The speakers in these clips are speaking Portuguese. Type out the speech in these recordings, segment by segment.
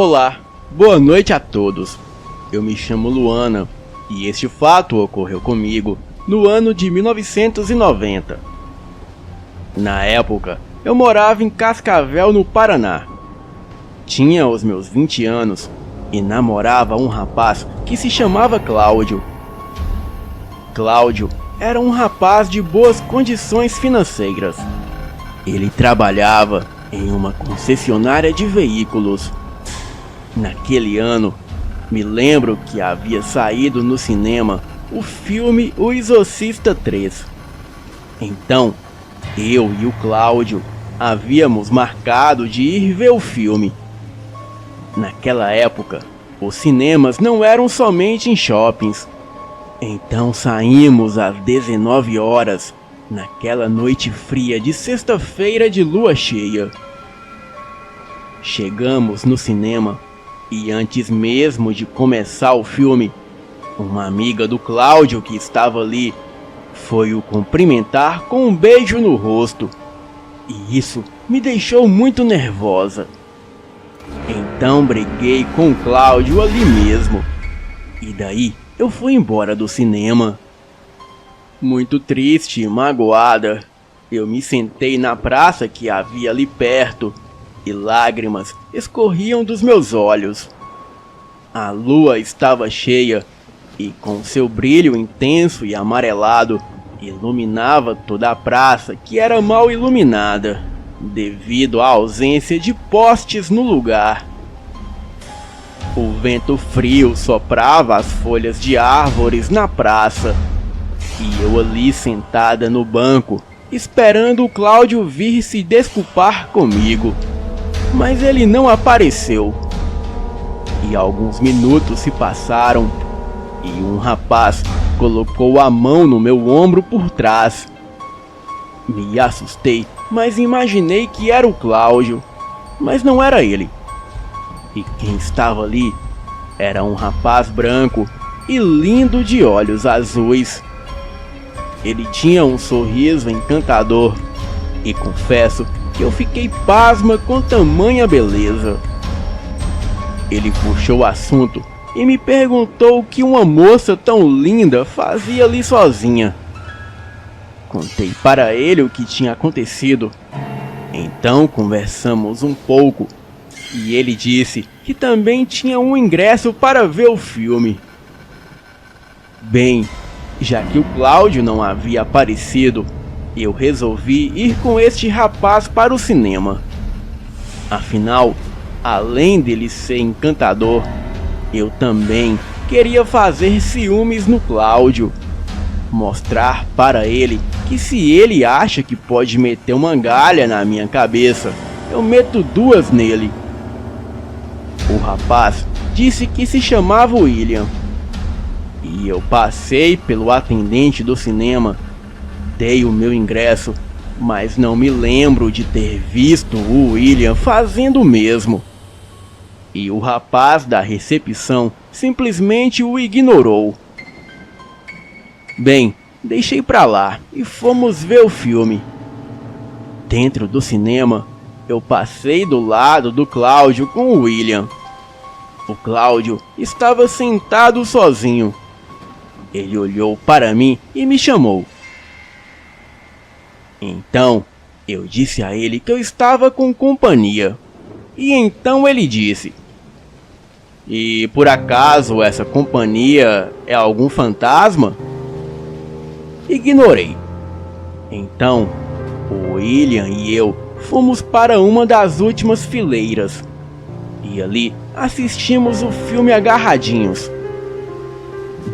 Olá, boa noite a todos. Eu me chamo Luana e este fato ocorreu comigo no ano de 1990. Na época, eu morava em Cascavel, no Paraná. Tinha os meus 20 anos e namorava um rapaz que se chamava Cláudio. Cláudio era um rapaz de boas condições financeiras. Ele trabalhava em uma concessionária de veículos. Naquele ano, me lembro que havia saído no cinema o filme O Exorcista 3. Então, eu e o Cláudio havíamos marcado de ir ver o filme. Naquela época, os cinemas não eram somente em shoppings. Então saímos às 19 horas, naquela noite fria de sexta-feira de lua cheia. Chegamos no cinema e antes mesmo de começar o filme, uma amiga do Cláudio que estava ali foi o cumprimentar com um beijo no rosto. E isso me deixou muito nervosa. Então briguei com o Cláudio ali mesmo. E daí eu fui embora do cinema. Muito triste e magoada, eu me sentei na praça que havia ali perto e lágrimas escorriam dos meus olhos. A lua estava cheia e com seu brilho intenso e amarelado iluminava toda a praça, que era mal iluminada devido à ausência de postes no lugar. O vento frio soprava as folhas de árvores na praça e eu ali sentada no banco, esperando o Cláudio vir se desculpar comigo. Mas ele não apareceu. E alguns minutos se passaram e um rapaz colocou a mão no meu ombro por trás. Me assustei, mas imaginei que era o Cláudio, mas não era ele. E quem estava ali era um rapaz branco e lindo de olhos azuis. Ele tinha um sorriso encantador e confesso que eu fiquei pasma com tamanha beleza. Ele puxou o assunto e me perguntou o que uma moça tão linda fazia ali sozinha. Contei para ele o que tinha acontecido. Então conversamos um pouco e ele disse que também tinha um ingresso para ver o filme. Bem, já que o Cláudio não havia aparecido, eu resolvi ir com este rapaz para o cinema. Afinal, além dele ser encantador, eu também queria fazer ciúmes no Cláudio. Mostrar para ele que se ele acha que pode meter uma galha na minha cabeça, eu meto duas nele. O rapaz disse que se chamava William. E eu passei pelo atendente do cinema, dei o meu ingresso, mas não me lembro de ter visto o William fazendo o mesmo. E o rapaz da recepção simplesmente o ignorou. Bem, deixei pra lá e fomos ver o filme. Dentro do cinema, eu passei do lado do Cláudio com o William. O Cláudio estava sentado sozinho. Ele olhou para mim e me chamou. Então, eu disse a ele que eu estava com companhia. E então ele disse: "E por acaso essa companhia é algum fantasma?" Ignorei. Então, o William e eu fomos para uma das últimas fileiras. E ali assistimos o filme agarradinhos.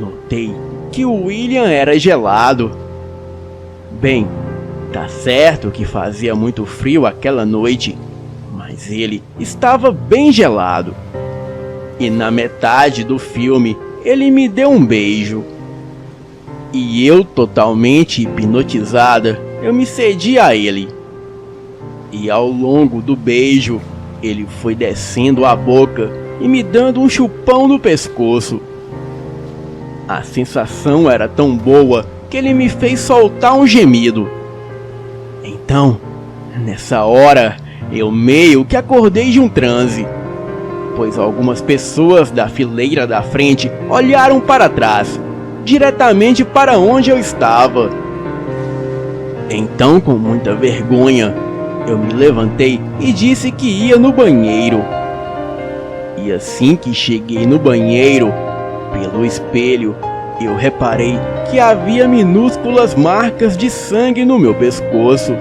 Notei que o William era gelado. Bem, tá certo que fazia muito frio aquela noite, mas ele estava bem gelado. E na metade do filme, ele me deu um beijo. E eu, totalmente hipnotizada, eu me cedi a ele. E ao longo do beijo, ele foi descendo a boca e me dando um chupão no pescoço. A sensação era tão boa que ele me fez soltar um gemido. Então, nessa hora, eu meio que acordei de um transe. pois algumas pessoas da fileira da frente olharam para trás, diretamente para onde eu estava. Então, com muita vergonha, eu me levantei e disse que ia no banheiro. E assim que cheguei no banheiro, pelo espelho, eu reparei que havia minúsculas marcas de sangue no meu pescoço.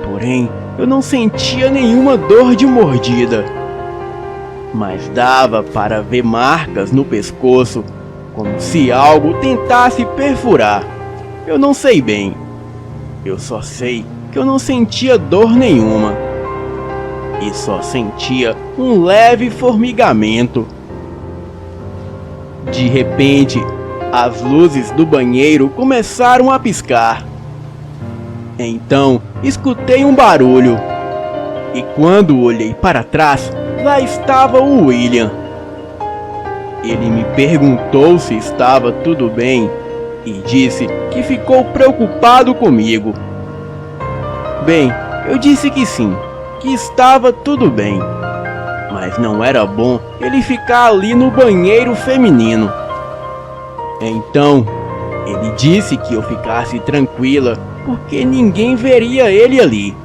Porém, eu não sentia nenhuma dor de mordida. Mas dava para ver marcas no pescoço, como se algo tentasse perfurar. Eu não sei bem. Eu só sei que eu não sentia dor nenhuma. E só sentia um leve formigamento. De repente, as luzes do banheiro começaram a piscar. Então, escutei um barulho. E quando olhei para trás, lá estava o William. Ele me perguntou se estava tudo bem e disse que ficou preocupado comigo. Bem, eu disse que sim, que estava tudo bem, mas não era bom ele ficar ali no banheiro feminino. Então, ele disse que eu ficasse tranquila, porque ninguém veria ele ali.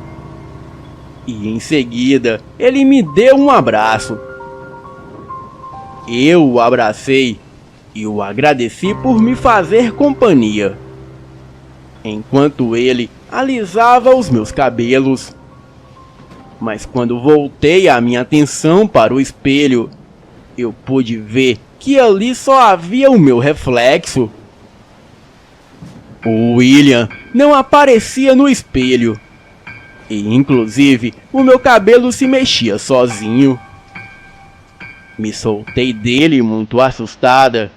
E em seguida, ele me deu um abraço. Eu o abracei e o agradeci por me fazer companhia, enquanto ele alisava os meus cabelos. Mas quando voltei a minha atenção para o espelho, eu pude ver que ali só havia o meu reflexo. O William não aparecia no espelho. E inclusive o meu cabelo se mexia sozinho. Me soltei dele muito assustada.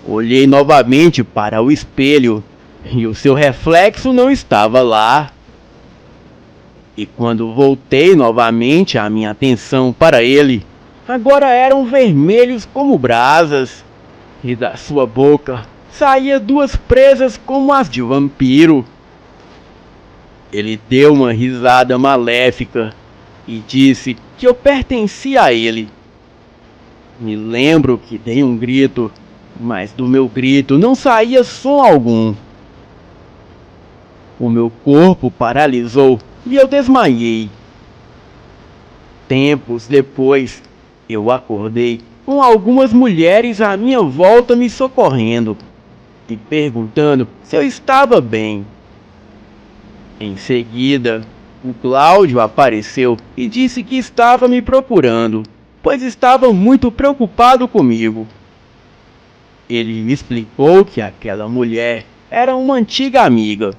Olhei novamente para o espelho e o seu reflexo não estava lá. E quando voltei novamente a minha atenção para ele, agora eram vermelhos como brasas, e da sua boca saía duas presas como as de vampiro. Ele deu uma risada maléfica e disse que eu pertencia a ele. Me lembro que dei um grito, mas do meu grito não saía som algum. O meu corpo paralisou e eu desmaiei. Tempos depois, eu acordei com algumas mulheres à minha volta me socorrendo e perguntando se eu estava bem. Em seguida, o Cláudio apareceu e disse que estava me procurando, pois estava muito preocupado comigo. Ele me explicou que aquela mulher era uma antiga amiga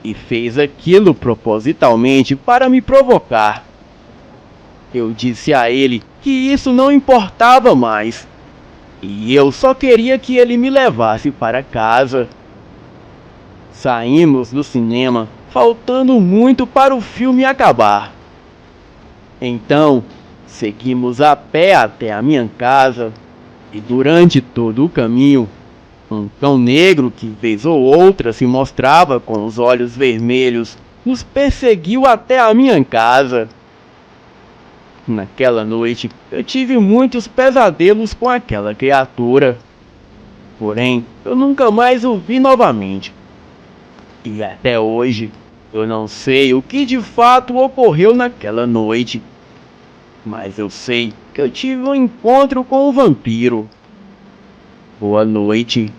e fez aquilo propositalmente para me provocar. Eu disse a ele que isso não importava mais, e eu só queria que ele me levasse para casa. Saímos do cinema, faltando muito para o filme acabar. Então, seguimos a pé até a minha casa, e durante todo o caminho, um cão negro que vez ou outra se mostrava com os olhos vermelhos nos perseguiu até a minha casa. Naquela noite, eu tive muitos pesadelos com aquela criatura. Porém, eu nunca mais o vi novamente. E até hoje, eu não sei o que de fato ocorreu naquela noite. Mas eu sei que eu tive um encontro com o vampiro. Boa noite.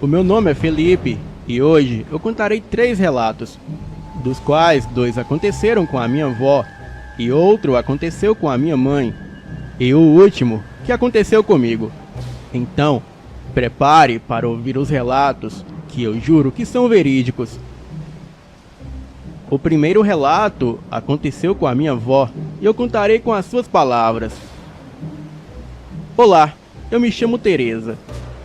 O meu nome é Felipe e hoje eu contarei 3 relatos, dos quais 2 aconteceram com a minha avó e outro aconteceu com a minha mãe, e o último que aconteceu comigo. Então, prepare para ouvir os relatos, que eu juro que são verídicos. O primeiro relato aconteceu com a minha avó e eu contarei com as suas palavras. Olá, eu me chamo Teresa.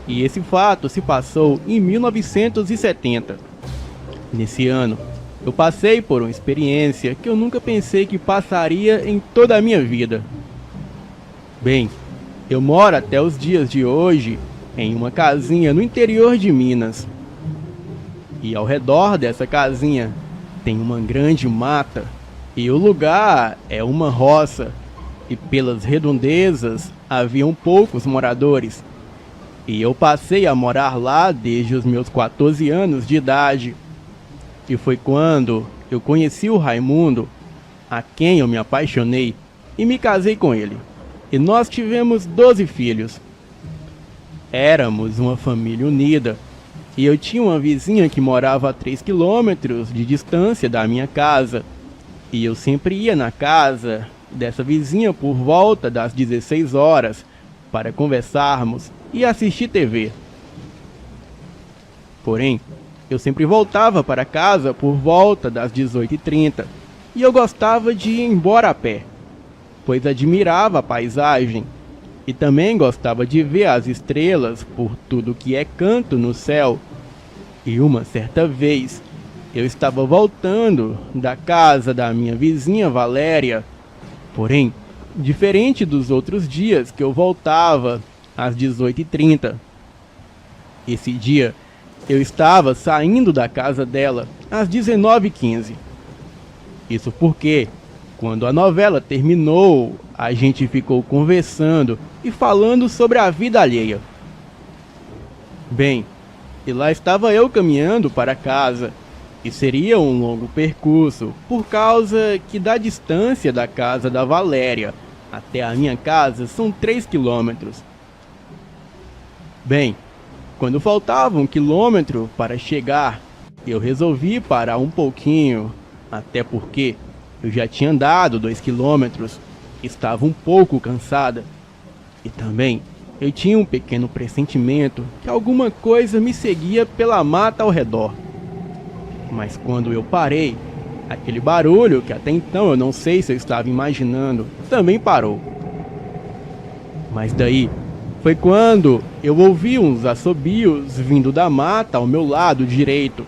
E esse fato se passou em 1970. Nesse ano, Eu passei por uma experiência que eu nunca pensei que passaria em toda a minha vida. Bem, eu moro até os dias de hoje em uma casinha no interior de Minas. E ao redor dessa casinha tem uma grande mata. E o lugar é uma roça. E pelas redondezas haviam poucos moradores. E eu passei a morar lá desde os meus 14 anos de idade. E foi quando eu conheci o Raimundo, a quem eu me apaixonei e me casei com ele. E nós tivemos 12 filhos. Éramos uma família unida. E eu tinha uma vizinha que morava a 3 quilômetros de distância da minha casa. E eu sempre ia na casa dessa vizinha por volta das 16 horas para conversarmos e assistir TV. Porém, eu sempre voltava para casa por volta das 18h30 e eu gostava de ir embora a pé, pois admirava a paisagem e também gostava de ver as estrelas por tudo que é canto no céu. E uma certa vez, eu estava voltando da casa da minha vizinha Valéria, porém, diferente dos outros dias que eu voltava às 18h30. Esse dia, eu estava saindo da casa dela às 19h15. Isso porque, quando a novela terminou, a gente ficou conversando e falando sobre a vida alheia. Bem, e lá estava eu caminhando para casa, e seria um longo percurso, por causa que da distância da casa da Valéria até a minha casa são 3 quilômetros. Bem, quando faltava 1 quilômetro para chegar, eu resolvi parar um pouquinho, até porque eu já tinha andado 2 quilômetros, estava um pouco cansada. E também eu tinha um pequeno pressentimento que alguma coisa me seguia pela mata ao redor. Mas quando eu parei, aquele barulho que até então eu não sei se eu estava imaginando, também parou. Mas daí foi quando eu ouvi uns assobios vindo da mata ao meu lado direito.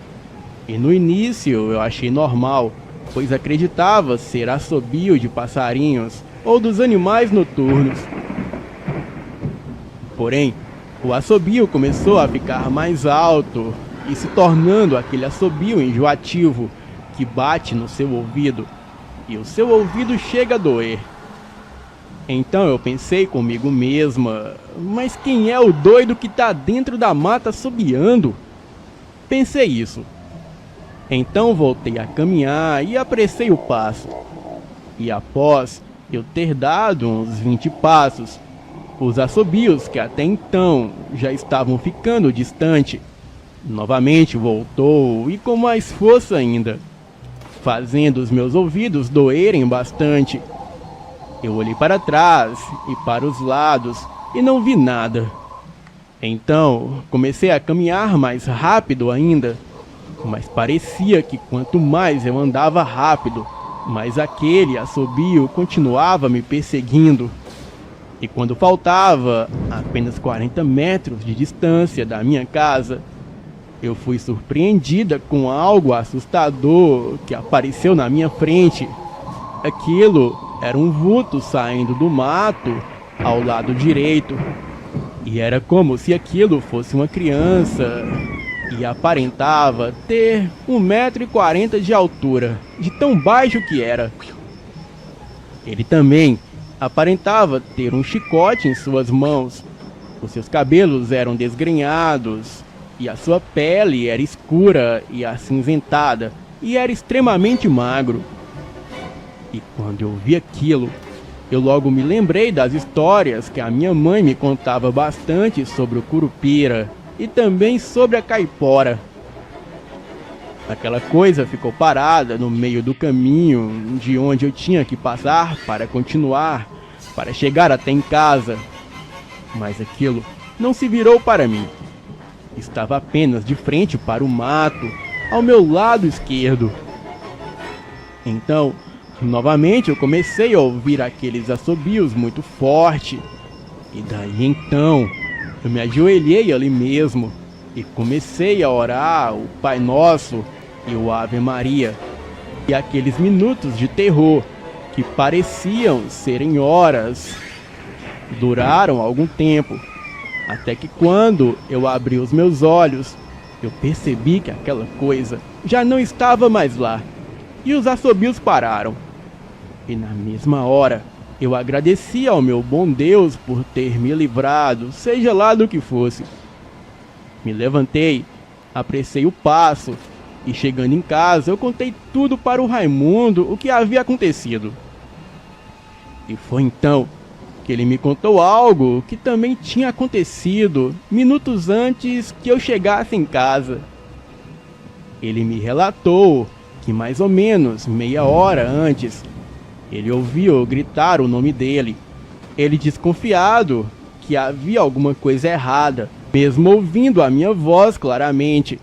E no início eu achei normal, pois acreditava ser assobio de passarinhos ou dos animais noturnos. Porém, o assobio começou a ficar mais alto e se tornando aquele assobio enjoativo que bate no seu ouvido e o seu ouvido chega a doer. Então eu pensei comigo mesma, mas quem é o doido que tá dentro da mata assobiando? Pensei isso. Então voltei a caminhar e apressei o passo. E após eu ter dado uns 20 passos, os assobios que até então já estavam ficando distante, novamente voltou e com mais força ainda, fazendo os meus ouvidos doerem bastante. Eu olhei para trás e para os lados e não vi nada. Então comecei a caminhar mais rápido ainda, mas parecia que quanto mais eu andava rápido, mais aquele assobio continuava me perseguindo. E quando faltava apenas 40 metros de distância da minha casa, eu fui surpreendida com algo assustador que apareceu na minha frente. Aquilo era um vulto saindo do mato ao lado direito. E era como se aquilo fosse uma criança. E aparentava ter 1,40 m de altura, de tão baixo que era. Ele também aparentava ter um chicote em suas mãos. Os seus cabelos eram desgrenhados e a sua pele era escura e acinzentada e era extremamente magro. E quando eu vi aquilo, eu logo me lembrei das histórias que a minha mãe me contava bastante sobre o Curupira e também sobre a Caipora. Aquela coisa ficou parada no meio do caminho de onde eu tinha que passar para continuar, para chegar até em casa. Mas aquilo não se virou para mim. Estava apenas de frente para o mato, ao meu lado esquerdo. Então, novamente eu comecei a ouvir aqueles assobios muito forte. E daí então, eu me ajoelhei ali mesmo e comecei a orar o Pai Nosso e o Ave Maria, E aqueles minutos de terror, que pareciam serem horas, duraram algum tempo, até que quando eu abri os meus olhos, eu percebi que aquela coisa já não estava mais lá, e os assobios pararam. E na mesma hora, eu agradeci ao meu bom Deus por ter me livrado, seja lá do que fosse. Me levantei, apressei o passo, e chegando em casa, eu contei tudo para o Raimundo o que havia acontecido. E foi então que ele me contou algo que também tinha acontecido minutos antes que eu chegasse em casa. Ele me relatou que mais ou menos meia hora antes, ele ouviu gritar o nome dele. Ele desconfiado que havia alguma coisa errada, mesmo ouvindo a minha voz claramente.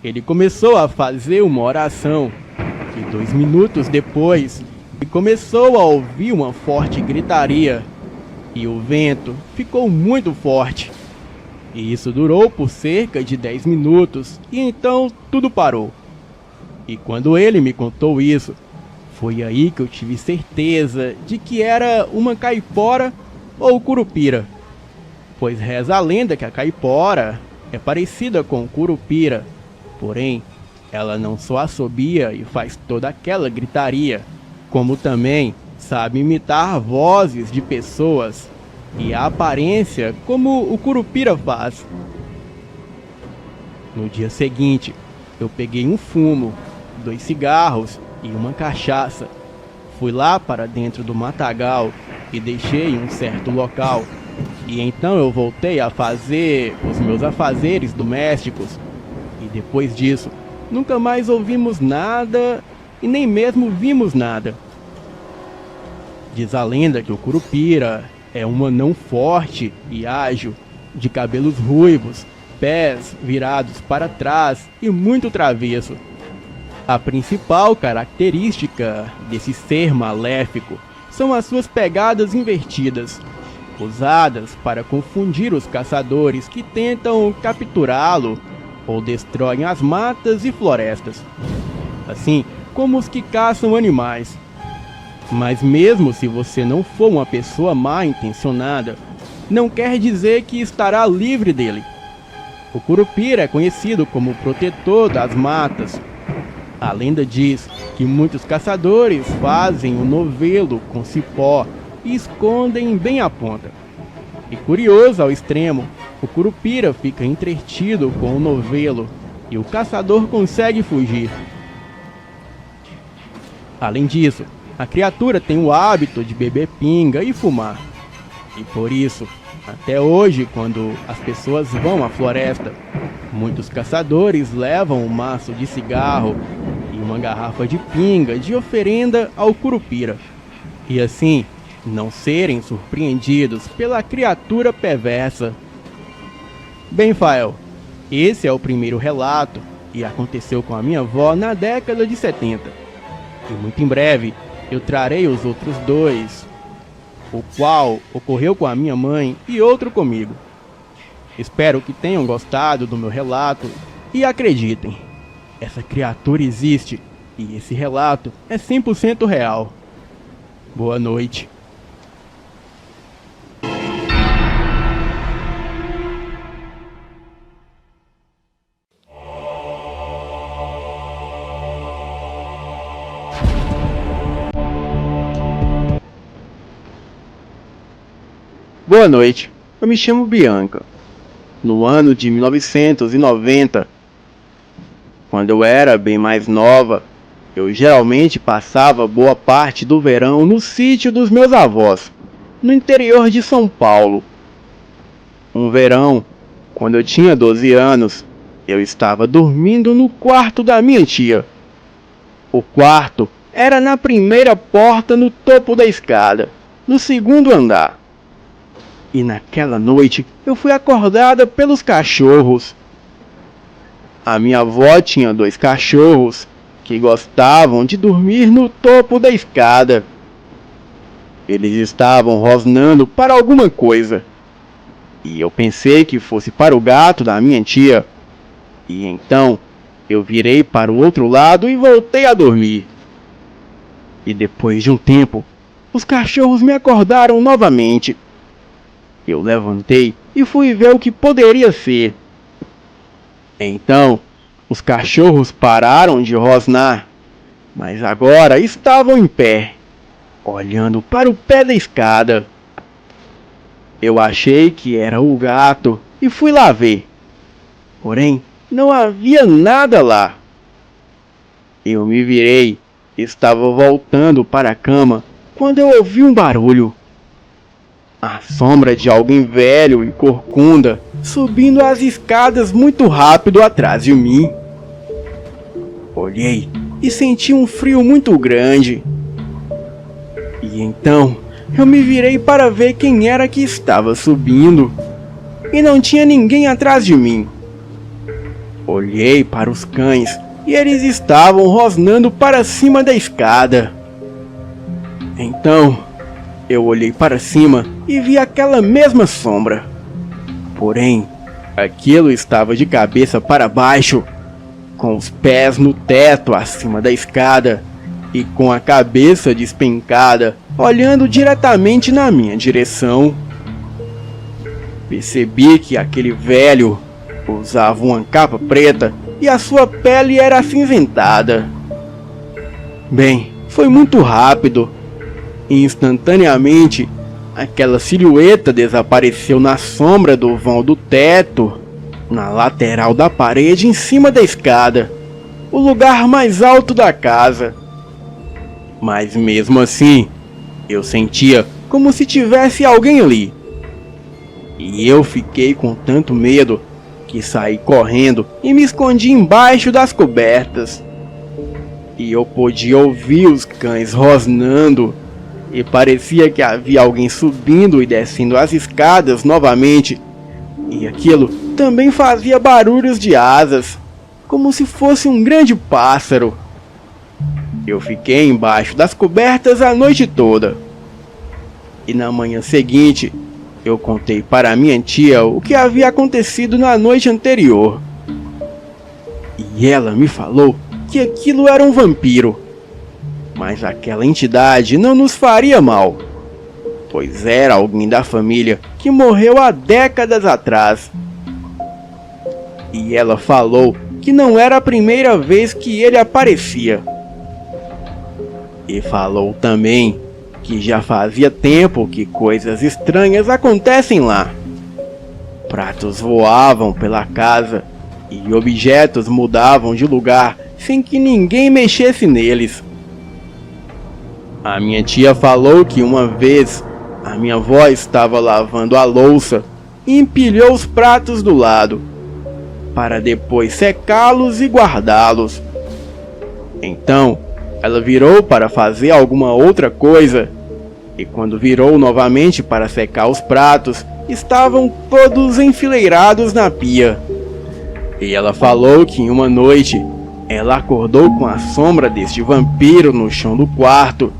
Ele começou a fazer uma oração, e 2 minutos depois, ele começou a ouvir uma forte gritaria, e o vento ficou muito forte. E isso durou por cerca de 10 minutos, e então tudo parou. E quando ele me contou isso, foi aí que eu tive certeza de que era uma caipora ou curupira. Pois reza a lenda que a caipora é parecida com curupira, porém, ela não só assobia e faz toda aquela gritaria, como também sabe imitar vozes de pessoas e a aparência como o curupira faz. No dia seguinte, eu peguei um fumo, 2 cigarros e uma cachaça. Fui lá para dentro do matagal e deixei em um certo local. E então eu voltei a fazer os meus afazeres domésticos. E depois disso, nunca mais ouvimos nada e nem mesmo vimos nada. Diz a lenda que o curupira é um anão forte e ágil, de cabelos ruivos, pés virados para trás e muito travesso. A principal característica desse ser maléfico são as suas pegadas invertidas, usadas para confundir os caçadores que tentam capturá-lo ou destroem as matas e florestas, assim como os que caçam animais. Mas mesmo se você não for uma pessoa mal intencionada, não quer dizer que estará livre dele. O curupira é conhecido como o protetor das matas. A lenda diz que muitos caçadores fazem o novelo com cipó e escondem bem a ponta. E curioso ao extremo, o curupira fica entretido com o novelo e o caçador consegue fugir. Além disso, a criatura tem o hábito de beber pinga e fumar. E por isso, até hoje, quando as pessoas vão à floresta, muitos caçadores levam um maço de cigarro e uma garrafa de pinga de oferenda ao curupira. E assim, não serem surpreendidos pela criatura perversa. Bem, Fael, esse é o primeiro relato e aconteceu com a minha avó na década de 70. E muito em breve eu trarei os outros 2, o qual ocorreu com a minha mãe e outro comigo. Espero que tenham gostado do meu relato e acreditem, essa criatura existe e esse relato é 100% real. Boa noite. Boa noite, eu me chamo Bianca. No ano de 1990, quando eu era bem mais nova, eu geralmente passava boa parte do verão no sítio dos meus avós, no interior de São Paulo. Um verão, quando eu tinha 12 anos, eu estava dormindo no quarto da minha tia. O quarto era na primeira porta no topo da escada, no segundo andar. E naquela noite eu fui acordada pelos cachorros. A minha avó tinha 2 cachorros que gostavam de dormir no topo da escada. Eles estavam rosnando para alguma coisa. E eu pensei que fosse para o gato da minha tia. E então eu virei para o outro lado e voltei a dormir. E depois de um tempo, os cachorros me acordaram novamente. Eu levantei e fui ver o que poderia ser. Então, os cachorros pararam de rosnar, mas agora estavam em pé, olhando para o pé da escada. Eu achei que era o gato e fui lá ver. Porém, não havia nada lá. Eu me virei, estava voltando para a cama quando eu ouvi um barulho. A sombra de alguém velho e corcunda subindo as escadas muito rápido atrás de mim. Olhei e senti um frio muito grande. E então eu me virei para ver quem era que estava subindo. E não tinha ninguém atrás de mim. Olhei para os cães e eles estavam rosnando para cima da escada. Então eu olhei para cima e vi aquela mesma sombra. Porém, aquilo estava de cabeça para baixo, com os pés no teto acima da escada e com a cabeça despencada, olhando diretamente na minha direção. Percebi que aquele velho usava uma capa preta e a sua pele era acinzentada. Bem, foi muito rápido. Instantaneamente, aquela silhueta desapareceu na sombra do vão do teto, na lateral da parede em cima da escada, o lugar mais alto da casa. Mas mesmo assim, eu sentia como se tivesse alguém ali. E eu fiquei com tanto medo que saí correndo e me escondi embaixo das cobertas. E eu podia ouvir os cães rosnando. E parecia que havia alguém subindo e descendo as escadas novamente. E aquilo também fazia barulhos de asas, como se fosse um grande pássaro. Eu fiquei embaixo das cobertas a noite toda. E na manhã seguinte, eu contei para minha tia o que havia acontecido na noite anterior. E ela me falou que aquilo era um vampiro. Mas aquela entidade não nos faria mal, pois era alguém da família que morreu há décadas atrás. E ela falou que não era a primeira vez que ele aparecia. E falou também que já fazia tempo que coisas estranhas acontecem lá. Pratos voavam pela casa e objetos mudavam de lugar sem que ninguém mexesse neles. A minha tia falou que uma vez a minha avó estava lavando a louça e empilhou os pratos do lado, para depois secá-los e guardá-los. Então, ela virou para fazer alguma outra coisa, e quando virou novamente para secar os pratos, estavam todos enfileirados na pia. E ela falou que em uma noite, ela acordou com a sombra deste vampiro no chão do quarto.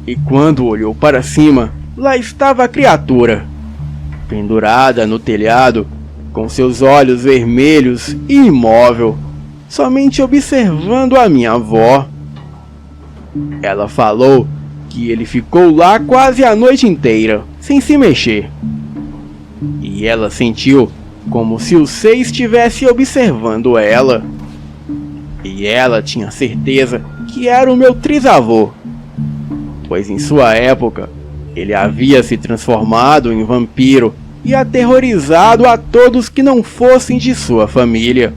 E quando olhou para cima, lá estava a criatura, pendurada no telhado, com seus olhos vermelhos e imóvel, somente observando a minha avó. Ela falou que ele ficou lá quase a noite inteira, sem se mexer. E ela sentiu como se o ser estivesse observando ela. E ela tinha certeza que era o meu trisavô, pois em sua época, ele havia se transformado em vampiro e aterrorizado a todos que não fossem de sua família.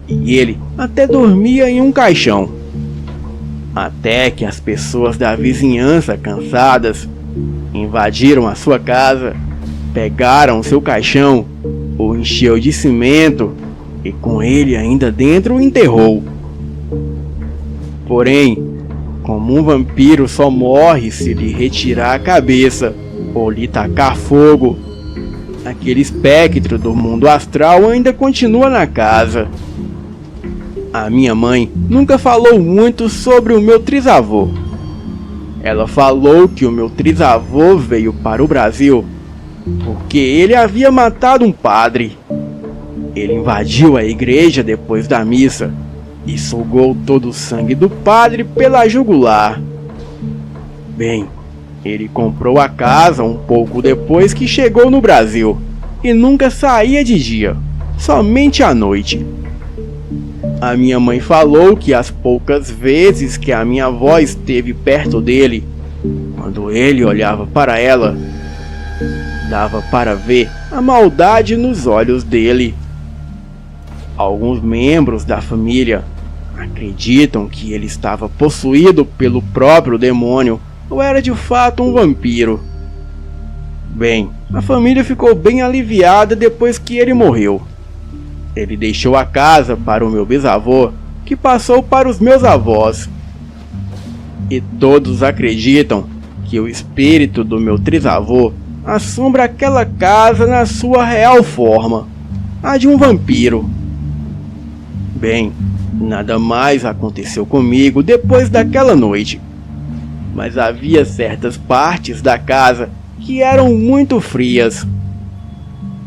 E ele até dormia em um caixão. Até que as pessoas da vizinhança, cansadas, invadiram a sua casa, pegaram seu caixão, o encheu de cimento e com ele ainda dentro o enterrou. Porém, como um vampiro só morre se lhe retirar a cabeça ou lhe tacar fogo, aquele espectro do mundo astral ainda continua na casa. A minha mãe nunca falou muito sobre o meu trisavô. Ela falou que o meu trisavô veio para o Brasil porque ele havia matado um padre. Ele invadiu a igreja depois da missa e sugou todo o sangue do padre pela jugular. Bem, ele comprou a casa um pouco depois que chegou no Brasil e nunca saía de dia, somente à noite. A minha mãe falou que as poucas vezes que a minha avó esteve perto dele, quando ele olhava para ela, dava para ver a maldade nos olhos dele. Alguns membros da família acreditam que ele estava possuído pelo próprio demônio ou era de fato um vampiro. Bem, a família ficou bem aliviada depois que ele morreu. Ele deixou a casa para o meu bisavô, que passou para os meus avós. E todos acreditam que o espírito do meu trisavô assombra aquela casa na sua real forma, a de um vampiro. Bem, nada mais aconteceu comigo depois daquela noite, mas havia certas partes da casa que eram muito frias,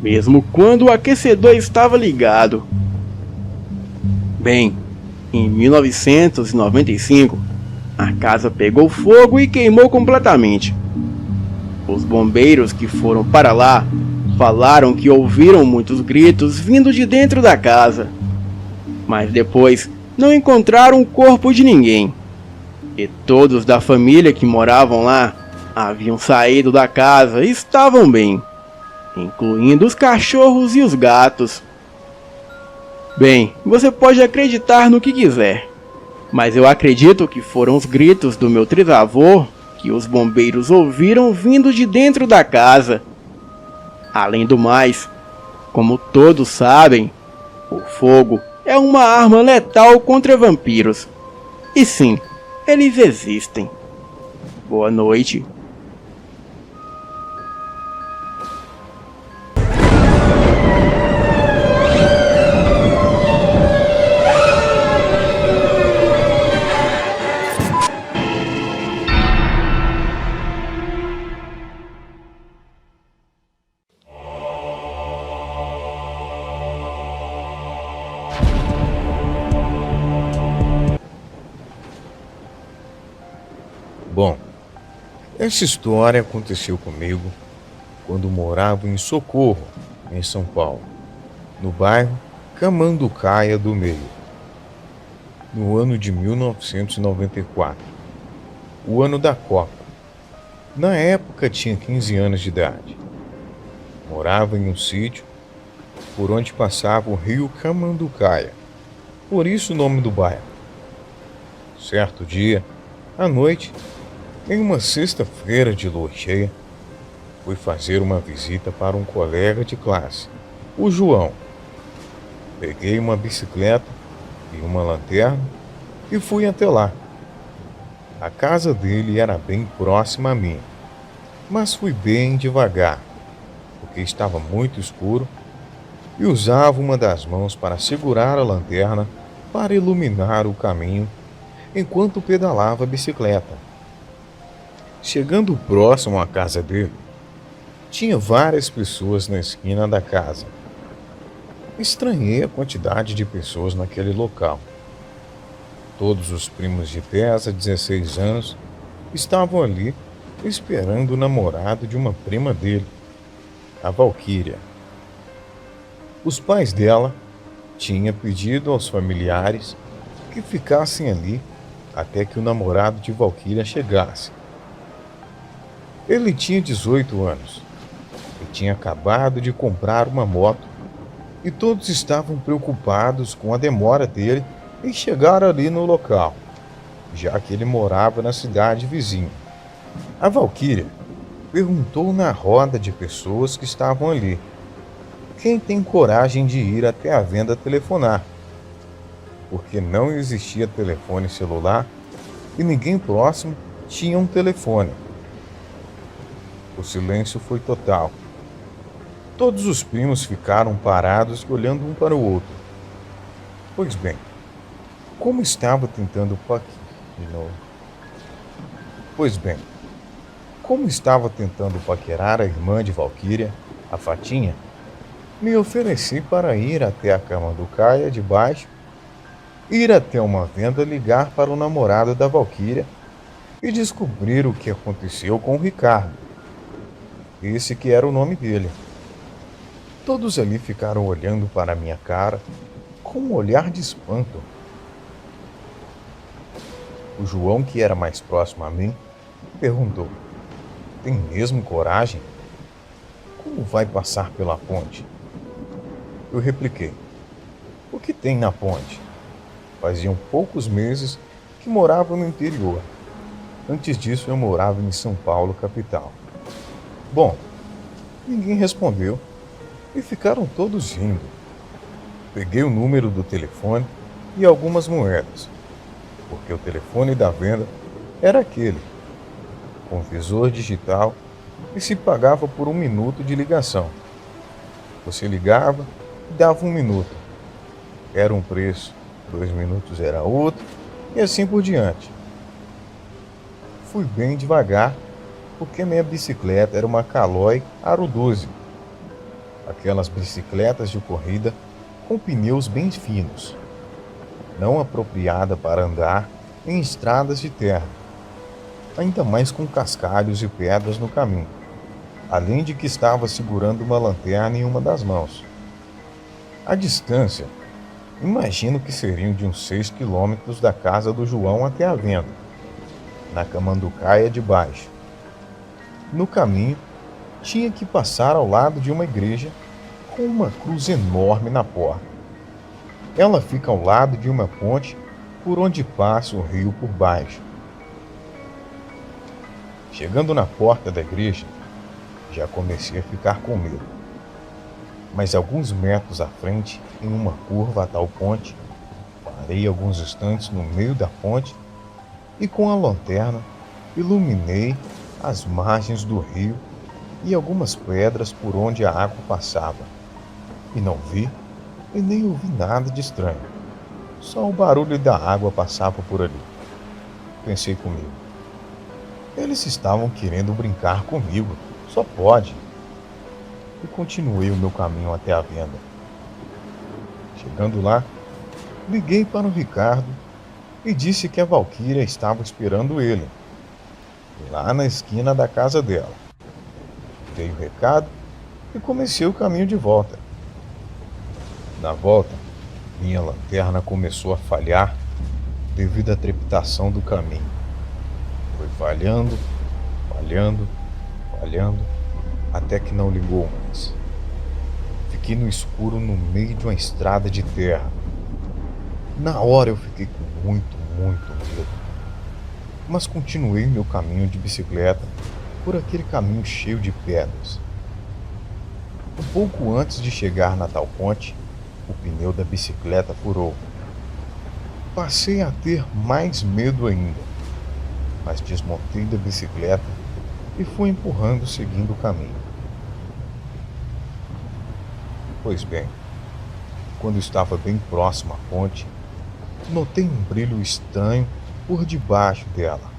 mesmo quando o aquecedor estava ligado. Bem, em 1995, a casa pegou fogo e queimou completamente. Os bombeiros que foram para lá falaram que ouviram muitos gritos vindo de dentro da casa, mas depois não encontraram o corpo de ninguém. E todos da família que moravam lá haviam saído da casa e estavam bem, incluindo os cachorros e os gatos. Bem, você pode acreditar no que quiser, mas eu acredito que foram os gritos do meu trisavô que os bombeiros ouviram vindo de dentro da casa. Além do mais, como todos sabem, o fogo é uma arma letal contra vampiros. E sim, eles existem. Boa noite. Bom, essa história aconteceu comigo quando morava em Socorro, em São Paulo, no bairro Camanducaia do Meio, no ano de 1994, o ano da Copa. Na época tinha 15 anos de idade. Morava em um sítio por onde passava o rio Camanducaia, por isso o nome do bairro. Certo dia, à noite, em uma sexta-feira de lua cheia, fui fazer uma visita para um colega de classe, o João. Peguei uma bicicleta e uma lanterna e fui até lá. A casa dele era bem próxima a mim, mas fui bem devagar, porque estava muito escuro e usava uma das mãos para segurar a lanterna para iluminar o caminho enquanto pedalava a bicicleta. Chegando próximo à casa dele, tinha várias pessoas na esquina da casa. Estranhei a quantidade de pessoas naquele local. Todos os primos de 10 a 16 anos estavam ali esperando o namorado de uma prima dele, a Valquíria. Os pais dela tinham pedido aos familiares que ficassem ali até que o namorado de Valquíria chegasse. Ele tinha 18 anos e tinha acabado de comprar uma moto e todos estavam preocupados com a demora dele em chegar ali no local, já que ele morava na cidade vizinha. A Valquíria perguntou na roda de pessoas que estavam ali quem tem coragem de ir até a venda telefonar, porque não existia telefone celular e ninguém próximo tinha um telefone. O silêncio foi total. Todos os primos ficaram parados olhando um para o outro. Pois bem, como estava tentando paquerar a irmã de Valquíria, a Fatinha, me ofereci para ir até a Camanducaia de baixo ir até uma venda ligar para o namorado da Valquíria e descobrir o que aconteceu com o Ricardo. Esse que era o nome dele. Todos ali ficaram olhando para a minha cara com um olhar de espanto. O João, que era mais próximo a mim, perguntou: "Tem mesmo coragem? Como vai passar pela ponte?" Eu repliquei: "O que tem na ponte? Faziam poucos meses que morava no interior. Antes disso, eu morava em São Paulo, capital." Bom, ninguém respondeu e ficaram todos rindo. Peguei o número do telefone e algumas moedas, porque o telefone da venda era aquele, com visor digital, e se pagava por 1 minuto de ligação. Você ligava e dava 1 minuto. Era um preço, 2 minutos era outro, e assim por diante. Fui bem devagar, porque minha bicicleta era uma Caloi Aro 12. Aquelas bicicletas de corrida com pneus bem finos, não apropriada para andar em estradas de terra, ainda mais com cascalhos e pedras no caminho, além de que estava segurando uma lanterna em uma das mãos. A distância, imagino que seriam de uns 6 quilômetros da casa do João até a venda, na Camanducaia de baixo. No caminho, tinha que passar ao lado de uma igreja com uma cruz enorme na porta. Ela fica ao lado de uma ponte por onde passa o rio por baixo. Chegando na porta da igreja, já comecei a ficar com medo. Mas alguns metros à frente, em uma curva a tal ponte, parei alguns instantes no meio da ponte e com a lanterna iluminei as margens do rio e algumas pedras por onde a água passava. E não vi e nem ouvi nada de estranho. Só o barulho da água passava por ali. Pensei comigo: eles estavam querendo brincar comigo, só pode. E continuei o meu caminho até a venda. Chegando lá, liguei para o Ricardo e disse que a Valquíria estava esperando ele, lá na esquina da casa dela. Dei o recado e comecei o caminho de volta. Na volta, minha lanterna começou a falhar devido à trepidação do caminho. Foi falhando, falhando, falhando, até que não ligou mais. Fiquei no escuro no meio de uma estrada de terra. Na hora eu fiquei com muito medo. Mas continuei meu caminho de bicicleta por aquele caminho cheio de pedras. Um pouco antes de chegar na tal ponte, o pneu da bicicleta furou. Passei a ter mais medo ainda, mas desmontei da bicicleta e fui empurrando seguindo o caminho. Pois bem, quando estava bem próximo à ponte, notei um brilho estranho por debaixo dela,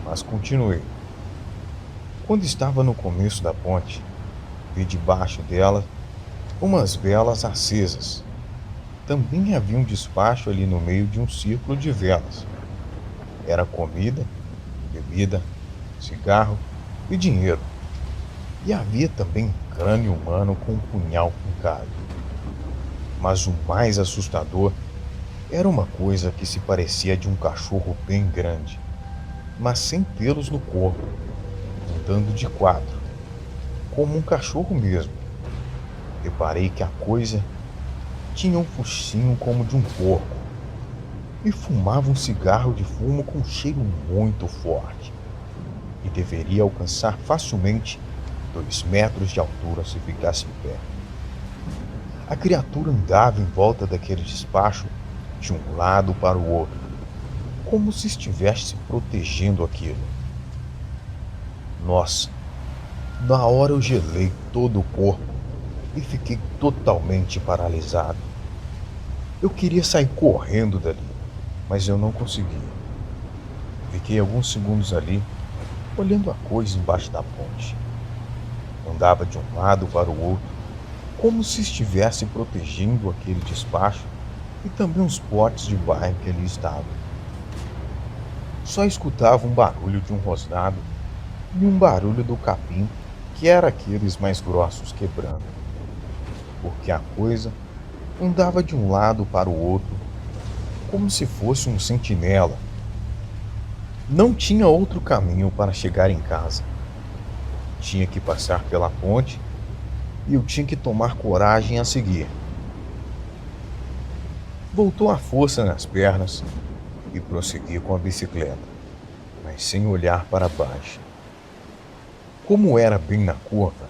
mas continuei. Quando estava no começo da ponte, vi debaixo dela umas velas acesas. Também havia um despacho ali no meio de um círculo de velas. Era comida, bebida, cigarro e dinheiro. E havia também um crânio humano com um punhal fincado. Mas o mais assustador era uma coisa que se parecia de um cachorro bem grande, mas sem pelos no corpo, andando de quatro, como um cachorro mesmo. Reparei que a coisa tinha um focinho como de um porco e fumava um cigarro de fumo com um cheiro muito forte e deveria alcançar facilmente 2 metros de altura se ficasse em pé. A criatura andava em volta daquele despacho de um lado para o outro, como se estivesse protegendo aquilo. Nossa, na hora eu gelei todo o corpo e fiquei totalmente paralisado. Eu queria sair correndo dali, mas eu não conseguia. Fiquei alguns segundos ali, olhando a coisa embaixo da ponte. Andava de um lado para o outro, como se estivesse protegendo aquele despacho e também os potes de bairro que ali estavam. Só escutava um barulho de um rosnado e um barulho do capim, que era aqueles mais grossos quebrando, porque a coisa andava de um lado para o outro, como se fosse um sentinela. Não tinha outro caminho para chegar em casa. Tinha que passar pela ponte e eu tinha que tomar coragem a seguir. Voltou a força nas pernas e prossegui com a bicicleta, mas sem olhar para baixo. Como era bem na curva,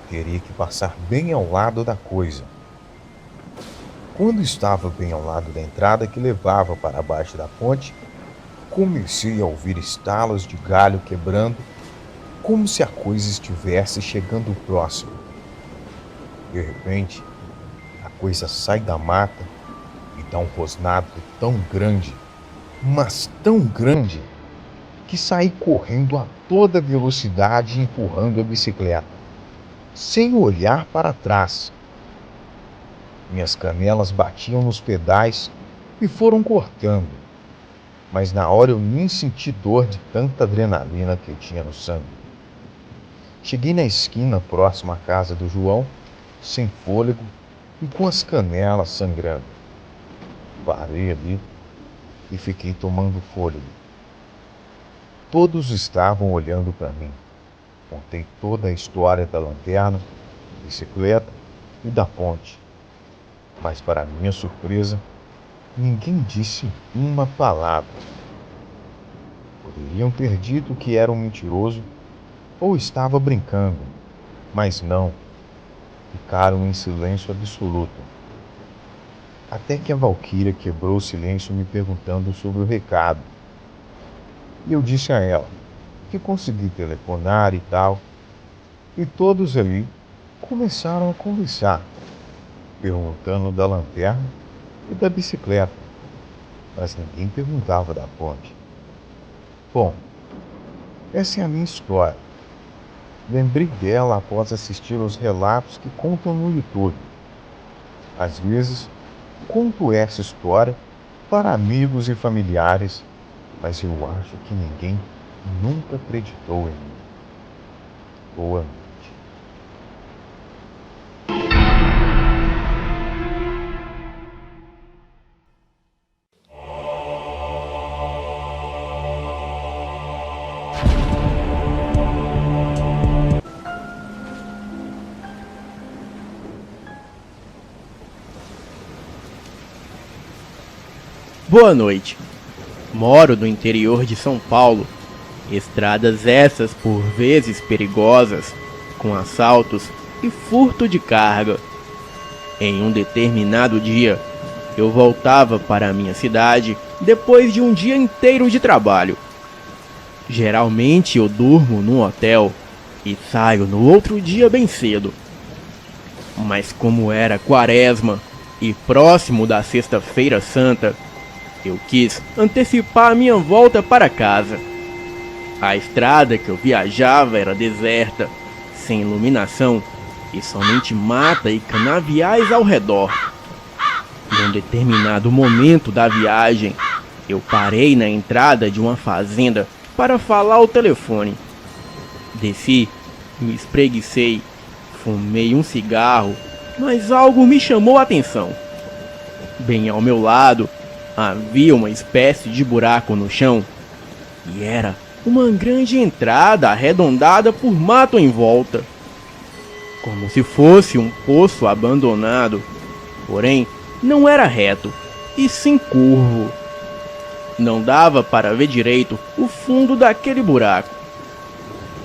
teria que passar bem ao lado da coisa. Quando estava bem ao lado da entrada que levava para baixo da ponte, comecei a ouvir estalos de galho quebrando, como se a coisa estivesse chegando próximo. De repente, a coisa sai da mata e dá um rosnado tão grande, mas tão grande, que saí correndo a toda velocidade empurrando a bicicleta, sem olhar para trás. Minhas canelas batiam nos pedais e foram cortando, mas na hora eu nem senti dor de tanta adrenalina que eu tinha no sangue. Cheguei na esquina próxima à casa do João, sem fôlego e com as canelas sangrando. Parei ali e fiquei tomando fôlego. Todos estavam olhando para mim. Contei toda a história da lanterna, da bicicleta e da ponte. Mas, para minha surpresa, ninguém disse uma palavra. Poderiam ter dito que era um mentiroso ou estava brincando, mas não. Ficaram em silêncio absoluto. Até que a Valquíria quebrou o silêncio me perguntando sobre o recado. E eu disse a ela que consegui telefonar e tal. E todos ali começaram a conversar, perguntando da lanterna e da bicicleta, mas ninguém perguntava da ponte. Bom, essa é a minha história. Lembrei dela após assistir aos relatos que contam no YouTube. Às vezes, conto essa história para amigos e familiares, mas eu acho que ninguém nunca acreditou em mim. Boa noite. Boa noite. Moro no interior de São Paulo. Estradas essas por vezes perigosas, com assaltos e furto de carga. Em um determinado dia, eu voltava para a minha cidade depois de um dia inteiro de trabalho. Geralmente eu durmo num hotel e saio no outro dia bem cedo. Mas como era quaresma e próximo da Sexta-feira Santa, eu quis antecipar a minha volta para casa. A estrada que eu viajava era deserta, sem iluminação e somente mata e canaviais ao redor. Num determinado momento da viagem, eu parei na entrada de uma fazenda para falar ao telefone. Desci, me espreguicei, fumei um cigarro, mas algo me chamou a atenção. Bem ao meu lado, havia uma espécie de buraco no chão, e era uma grande entrada arredondada por mato em volta, como se fosse um poço abandonado, porém não era reto, e sim curvo. Não dava para ver direito o fundo daquele buraco,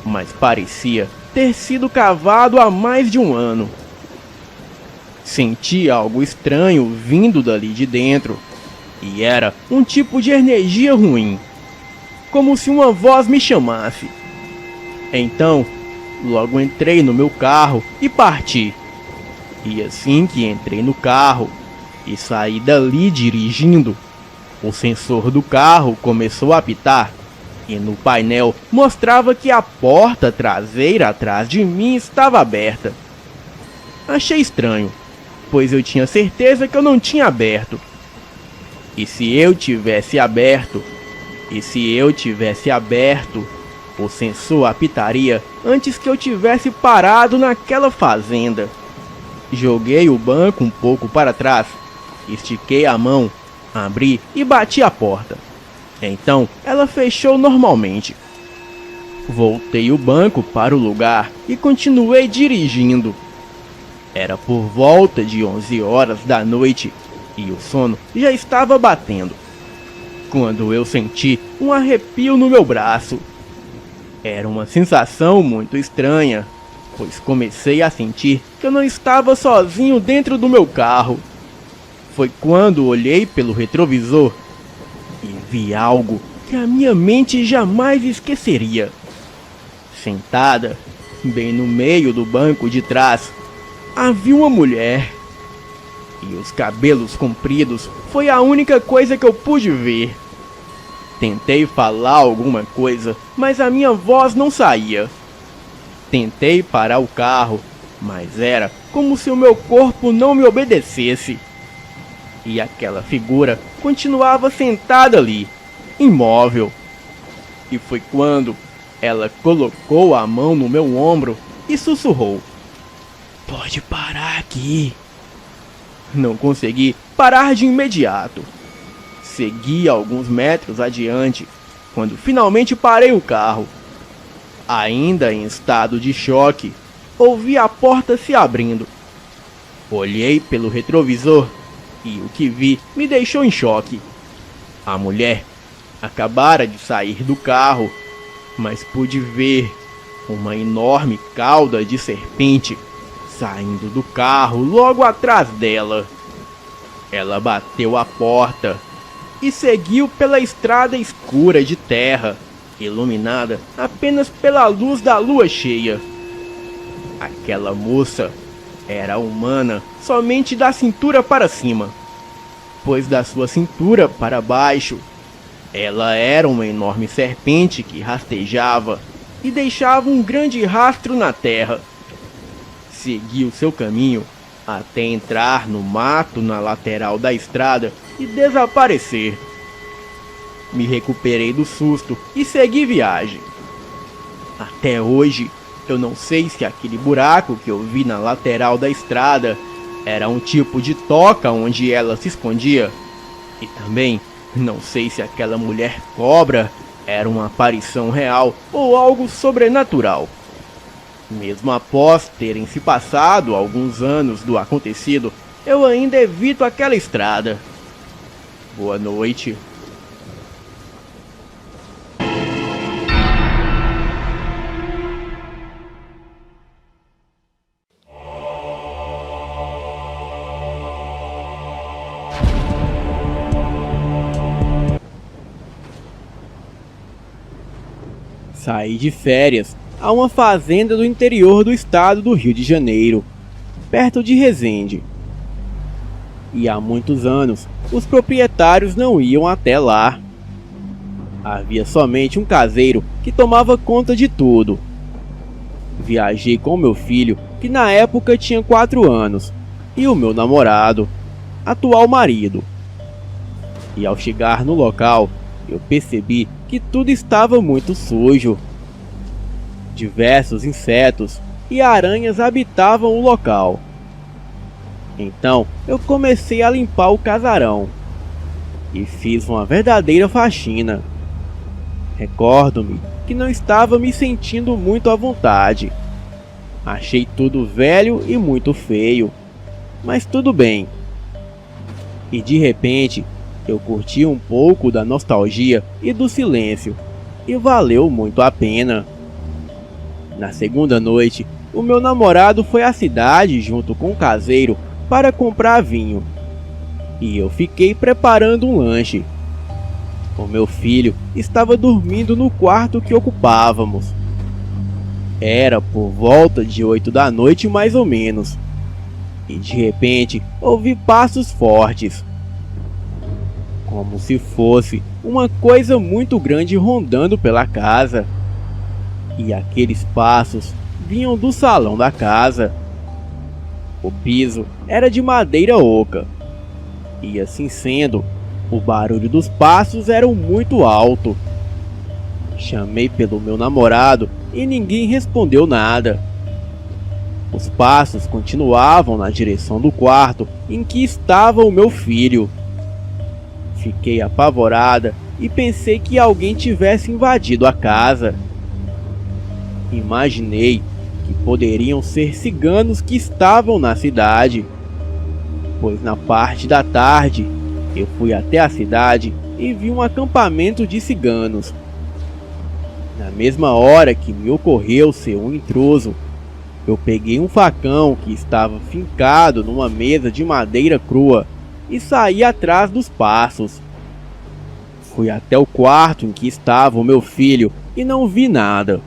mas parecia ter sido cavado há mais de um ano. Senti algo estranho vindo dali de dentro, e era um tipo de energia ruim, como se uma voz me chamasse. Então, logo entrei no meu carro e parti. E assim que entrei no carro e saí dali dirigindo, o sensor do carro começou a apitar e no painel mostrava que a porta traseira atrás de mim estava aberta. Achei estranho, pois eu tinha certeza que eu não tinha aberto, E se eu tivesse aberto, o sensor apitaria antes que eu tivesse parado naquela fazenda. Joguei o banco um pouco para trás, estiquei a mão, abri e bati a porta. Então ela fechou normalmente. Voltei o banco para o lugar e continuei dirigindo. Era por volta de 11 horas da noite e o sono já estava batendo, quando eu senti um arrepio no meu braço. Era uma sensação muito estranha, pois comecei a sentir que eu não estava sozinho dentro do meu carro. Foi quando olhei pelo retrovisor e vi algo que a minha mente jamais esqueceria. Sentada, bem no meio do banco de trás, havia uma mulher. E os cabelos compridos foi a única coisa que eu pude ver. Tentei falar alguma coisa, mas a minha voz não saía. Tentei parar o carro, mas era como se o meu corpo não me obedecesse. E aquela figura continuava sentada ali, imóvel. E foi quando ela colocou a mão no meu ombro e sussurrou: "Pode parar aqui." Não consegui parar de imediato. Segui alguns metros adiante, quando finalmente parei o carro. Ainda em estado de choque, ouvi a porta se abrindo. Olhei pelo retrovisor e o que vi me deixou em choque. A mulher acabara de sair do carro, mas pude ver uma enorme cauda de serpente saindo do carro logo atrás dela. Ela bateu a porta e seguiu pela estrada escura de terra, iluminada apenas pela luz da lua cheia. Aquela moça era humana somente da cintura para cima, pois da sua cintura para baixo, ela era uma enorme serpente que rastejava e deixava um grande rastro na terra. Seguiu seu caminho até entrar no mato na lateral da estrada e desaparecer. Me recuperei do susto e segui viagem. Até hoje, eu não sei se aquele buraco que eu vi na lateral da estrada era um tipo de toca onde ela se escondia. E também não sei se aquela mulher cobra era uma aparição real ou algo sobrenatural. Mesmo após terem se passado alguns anos do acontecido, eu ainda evito aquela estrada. Boa noite. Saí de férias a uma fazenda do interior do estado do Rio de Janeiro, perto de Resende. E há muitos anos, os proprietários não iam até lá. Havia somente um caseiro que tomava conta de tudo. Viajei com meu filho, que na época tinha 4 anos, e o meu namorado, atual marido. E ao chegar no local, eu percebi que tudo estava muito sujo. Diversos insetos e aranhas habitavam o local. Então eu comecei a limpar o casarão e fiz uma verdadeira faxina. Recordo-me que não estava me sentindo muito à vontade. Achei tudo velho e muito feio, mas tudo bem. E de repente eu curti um pouco da nostalgia e do silêncio, e valeu muito a pena. Na segunda noite, o meu namorado foi à cidade junto com o caseiro para comprar vinho, e eu fiquei preparando um lanche. O meu filho estava dormindo no quarto que ocupávamos. Era por volta de 8 da noite mais ou menos, e de repente ouvi passos fortes, como se fosse uma coisa muito grande rondando pela casa. E aqueles passos vinham do salão da casa. O piso era de madeira oca, e assim sendo, O barulho dos passos era muito alto. Chamei pelo meu namorado e ninguém respondeu nada. Os passos continuavam na direção do quarto em que estava o meu filho. Fiquei apavorada e pensei que alguém tivesse invadido a casa. Imaginei que poderiam ser ciganos que estavam na cidade, pois na parte da tarde eu fui até a cidade e vi um acampamento de ciganos. Na mesma hora que me ocorreu ser um intruso, eu peguei um facão que estava fincado numa mesa de madeira crua e saí atrás dos passos. Fui até o quarto em que estava o meu filho e não vi nada.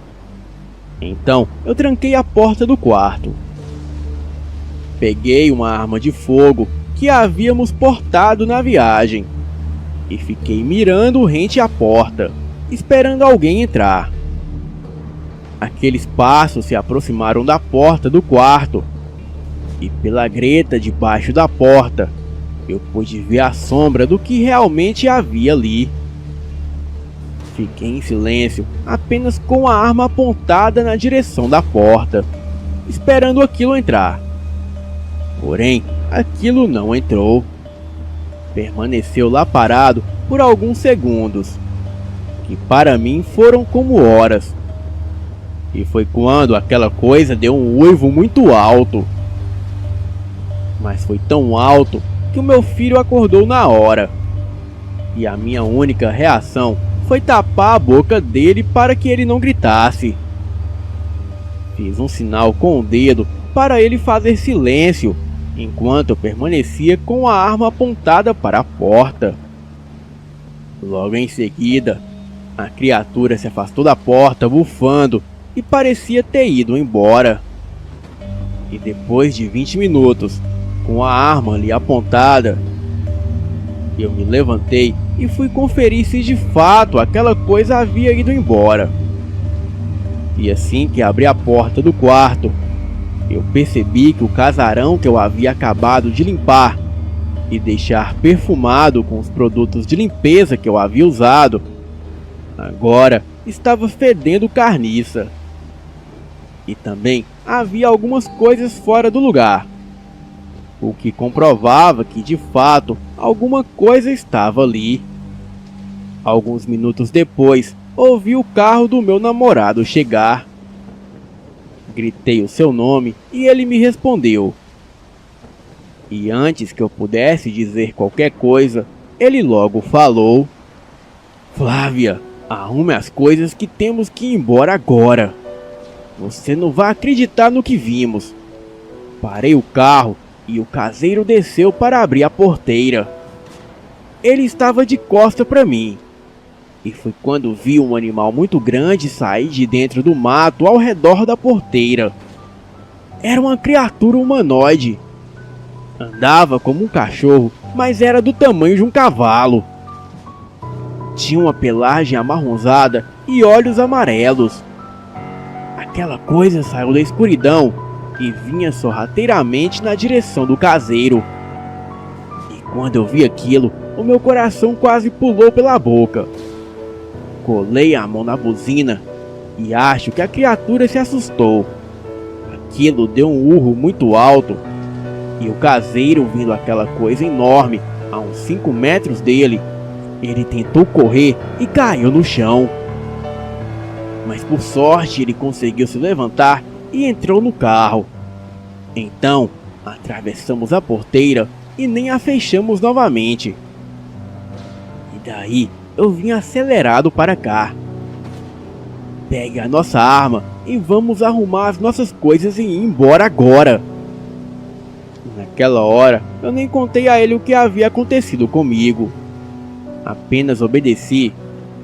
Então eu tranquei a porta do quarto. Peguei uma arma de fogo que havíamos portado na viagem e fiquei mirando rente à porta, esperando alguém entrar. Aqueles passos se aproximaram da porta do quarto e pela greta debaixo da porta eu pude ver a sombra do que realmente havia ali. Fiquei em silêncio, apenas com a arma apontada na direção da porta, esperando aquilo entrar. Porém, aquilo não entrou. Permaneceu lá parado por alguns segundos, que para mim foram como horas. E foi quando aquela coisa deu um uivo muito alto. Mas foi tão alto que o meu filho acordou na hora. E a minha única reação foi tapar a boca dele para que ele não gritasse. Fiz um sinal com o dedo para ele fazer silêncio, enquanto eu permanecia com a arma apontada para a porta. Logo em seguida, a criatura se afastou da porta bufando e parecia ter ido embora. E depois de 20 minutos, com a arma ali apontada, eu me levantei e fui conferir se de fato aquela coisa havia ido embora. E assim que abri a porta do quarto, eu percebi que o casarão que eu havia acabado de limpar e deixar perfumado com os produtos de limpeza que eu havia usado, agora estava fedendo carniça. E também havia algumas coisas fora do lugar, o que comprovava que de fato alguma coisa estava ali. Alguns minutos depois, ouvi o carro do meu namorado chegar. Gritei o seu nome e ele me respondeu. E antes que eu pudesse dizer qualquer coisa, ele logo falou: "Flávia, arrume as coisas que temos que ir embora agora. Você não vai acreditar no que vimos." Parei o carro e o caseiro desceu para abrir a porteira. Ele estava de costa para mim. E foi quando vi um animal muito grande sair de dentro do mato ao redor da porteira. Era uma criatura humanoide. Andava como um cachorro, mas era do tamanho de um cavalo. Tinha uma pelagem amarronzada e olhos amarelos. Aquela coisa saiu da escuridão e vinha sorrateiramente na direção do caseiro. E quando eu vi aquilo, o meu coração quase pulou pela boca. Colei a mão na buzina e acho que a criatura se assustou. Aquilo deu um urro muito alto e o caseiro, vendo aquela coisa enorme a uns 5 metros dele, ele tentou correr e caiu no chão. Mas por sorte ele conseguiu se levantar e entrou no carro. Então atravessamos a porteira e nem a fechamos novamente. E daí eu vim acelerado para cá. Pegue a nossa arma e vamos arrumar as nossas coisas e ir embora agora. Naquela hora eu nem contei a ele o que havia acontecido comigo. Apenas obedeci,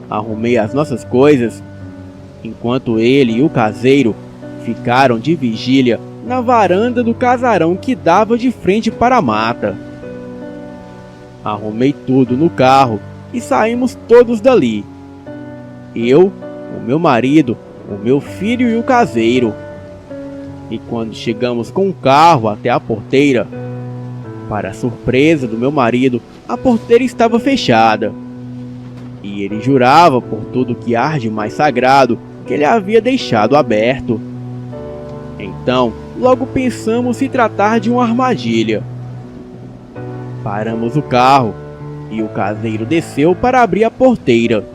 arrumei as nossas coisas, enquanto ele e o caseiro ficaram de vigília na varanda do casarão que dava de frente para a mata. Arrumei tudo no carro e saímos todos dali. Eu, o meu marido, o meu filho e o caseiro. E quando chegamos com o carro até a porteira, Para a surpresa do meu marido, a porteira estava fechada. E ele jurava por tudo que há de mais sagrado que ele havia deixado aberto. Então, logo pensamos se tratar de uma armadilha. Paramos o carro e o caseiro desceu para abrir a porteira,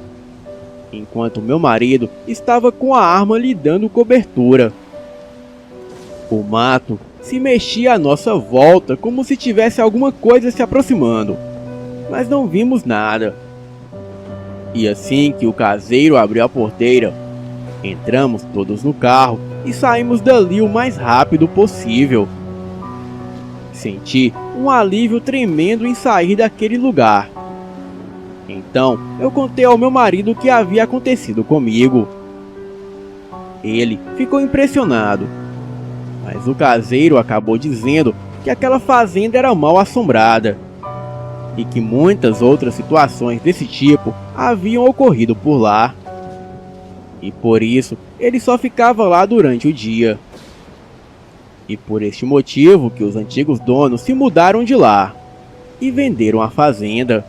enquanto meu marido estava com a arma lhe dando cobertura. O mato se mexia à nossa volta como se tivesse alguma coisa se aproximando, mas não vimos nada. E assim que o caseiro abriu a porteira, entramos todos no carro e saímos dali o mais rápido possível. Senti um alívio tremendo em sair daquele lugar. Então eu contei ao meu marido o que havia acontecido comigo. Ele ficou impressionado, mas o caseiro acabou dizendo que aquela fazenda era mal assombrada e que muitas outras situações desse tipo haviam ocorrido por lá. E por isso ele só ficava lá durante o dia. E por este motivo que os antigos donos se mudaram de lá e venderam a fazenda.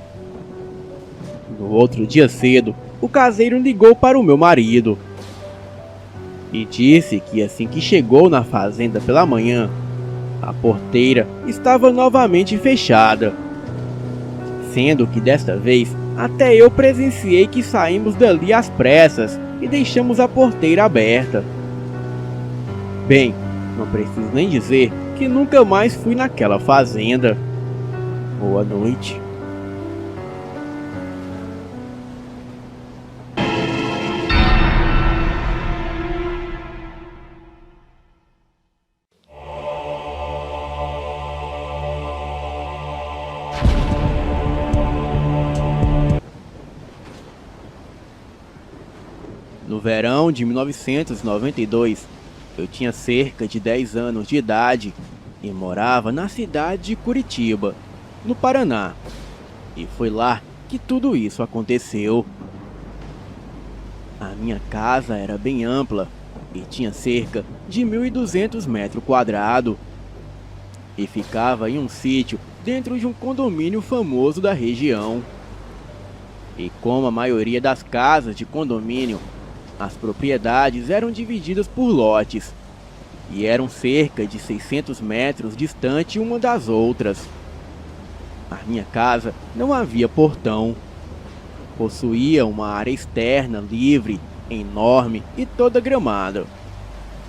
No outro dia cedo, o caseiro ligou para o meu marido e disse que assim que chegou na fazenda pela manhã, a porteira estava novamente fechada, sendo que desta vez até eu presenciei que saímos dali às pressas e deixamos a porteira aberta. Bem, não preciso nem dizer que nunca mais fui naquela fazenda. Boa noite. No verão de 1992, eu tinha cerca de 10 anos de idade e morava na cidade de Curitiba, no Paraná. E foi lá que tudo isso aconteceu. A minha casa era bem ampla e tinha cerca de 1.200 metros quadrados. E ficava em um sítio dentro de um condomínio famoso da região. E como a maioria das casas de condomínio, as propriedades eram divididas por lotes e eram cerca de 600 metros distante uma das outras. A minha casa não havia portão. Possuía uma área externa livre, enorme e toda gramada,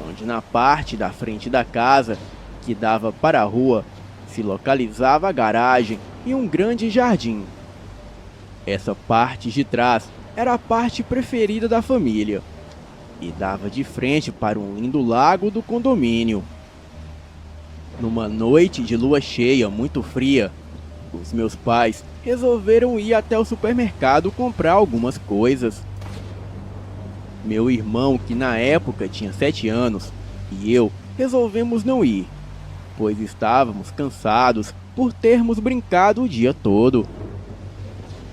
onde na parte da frente da casa, que dava para a rua, se localizava a garagem e um grande jardim. Essa parte de trás era a parte preferida da família e dava de frente para um lindo lago do condomínio. Numa noite de lua cheia muito fria, os meus pais resolveram ir até o supermercado comprar algumas coisas. Meu irmão, que na época tinha 7 anos, e eu resolvemos não ir, pois estávamos cansados por termos brincado o dia todo.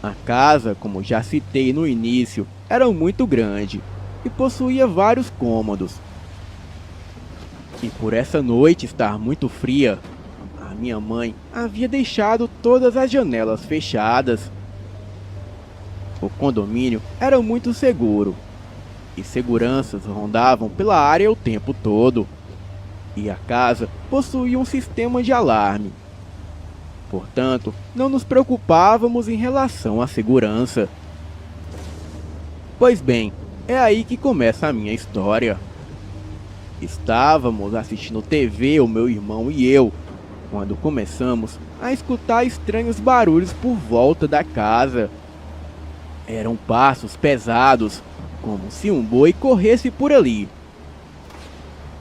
A casa, como já citei no início, era muito grande e possuía vários cômodos. E por essa noite estar muito fria, a minha mãe havia deixado todas as janelas fechadas. O condomínio era muito seguro e seguranças rondavam pela área o tempo todo. E a casa possuía um sistema de alarme. Portanto, não nos preocupávamos em relação à segurança. Pois bem, é aí que começa a minha história. Estávamos assistindo TV, o meu irmão e eu, quando começamos a escutar estranhos barulhos por volta da casa. Eram passos pesados, como se um boi corresse por ali.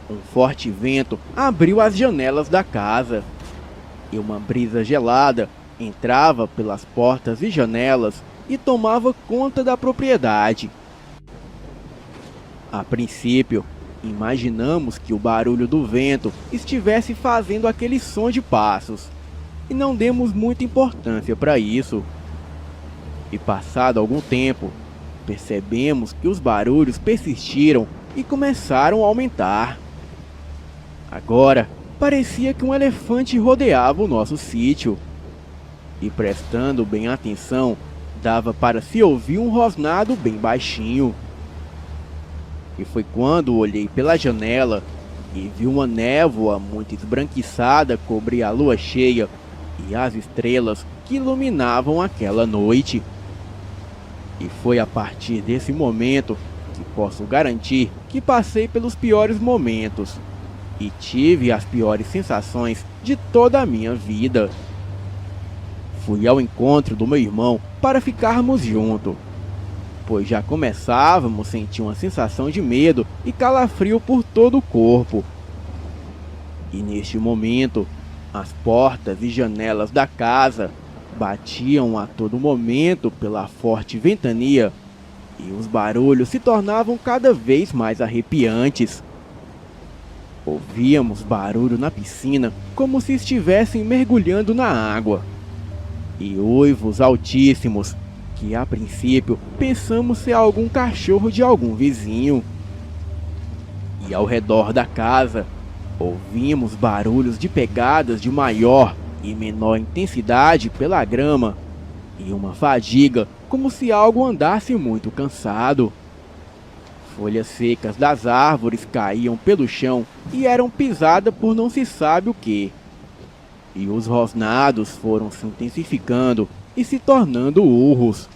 Um forte vento abriu as janelas da casa e uma brisa gelada entrava pelas portas e janelas e tomava conta da propriedade. A princípio, imaginamos que o barulho do vento estivesse fazendo aquele som de passos e não demos muita importância para isso. E passado algum tempo, percebemos que os barulhos persistiram e começaram a aumentar. Agora parecia que um elefante rodeava o nosso sítio. E prestando bem atenção, dava para se ouvir um rosnado bem baixinho. E foi quando olhei pela janela e vi uma névoa muito esbranquiçada cobrir a lua cheia e as estrelas que iluminavam aquela noite. E foi a partir desse momento que posso garantir que passei pelos piores momentos e tive as piores sensações de toda a minha vida. Fui ao encontro do meu irmão para ficarmos juntos, pois já começávamos a sentir uma sensação de medo e calafrio por todo o corpo. E neste momento, as portas e janelas da casa batiam a todo momento pela forte ventania e os barulhos se tornavam cada vez mais arrepiantes. Ouvíamos barulho na piscina como se estivessem mergulhando na água e uivos altíssimos que a princípio pensamos ser algum cachorro de algum vizinho. E ao redor da casa ouvimos barulhos de pegadas de maior e menor intensidade pela grama e uma fadiga como se algo andasse muito cansado. Folhas secas das árvores caíam pelo chão e eram pisadas por não se sabe o que. E os rosnados foram se intensificando e se tornando urros.